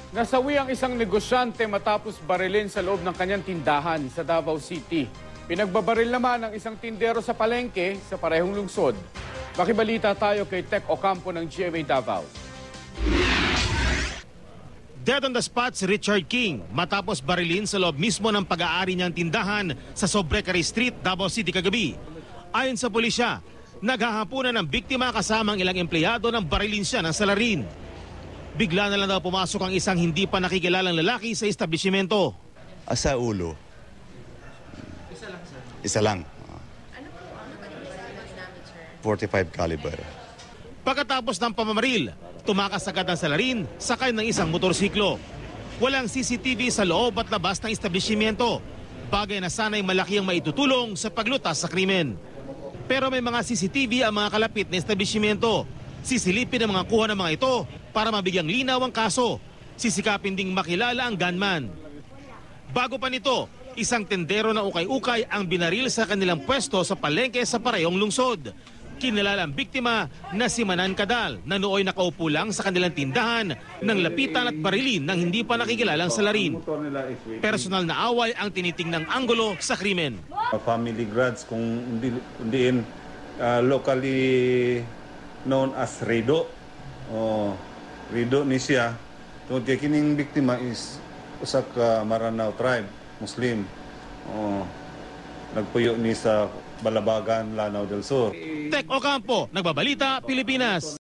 Nasawi ang isang negosyante matapos barilin sa loob ng kanyang tindahan sa Davao City. Pinagbabaril naman ang isang tindero sa palengke sa parehong lungsod. Makibalita tayo kay Tech Ocampo ng GMA Davao. Dead on the spot si Richard King matapos barilin sa loob mismo ng pag-aari niyang tindahan sa Sobrecari Street, Davao City kagabi. Ayon sa pulisya, naghahapunan ng biktima kasama ang ilang empleyado ng barilin siya ng salarin. Bigla na lang daw pumasok ang isang hindi pa nakikilalang lalaki sa establishmento. Sa ulo. Isa lang, sir? Isa lang. Ano po ang ginamit, sir? 45 caliber. Pagkatapos ng pamamaril, tumakas agad ang salarin sakay ng isang motorsiklo. Walang CCTV sa loob at labas ng establishmento, bagay na sana'y malaki ang maitutulong sa paglutas sa krimen. Pero may mga CCTV ang mga kalapit na establishmento. Sisilipin ang mga kuha ng mga ito para mabigyang linaw ang kaso. Sisikapin ding makilala ang gunman. Bago pa nito, isang tendero na ukay-ukay ang binaril sa kanilang pwesto sa palengke sa parehong lungsod. Kinilala ang biktima na si Manan Kadal na nooy nakaupo lang sa kanilang tindahan nang lapitan at barilin ng hindi pa nakikilalang salarin. Personal na away ang tinitingnang anggulo sa krimen. Family grudge kung undiin locally known as Rido. Rido ni siya. Tungod kay kining biktima is usa ka Maranao tribe, Muslim. Nagpuyo ni sa Balabagan, Lanao del Sur. Tech Ocampo, Nagbabalita, Pilipinas.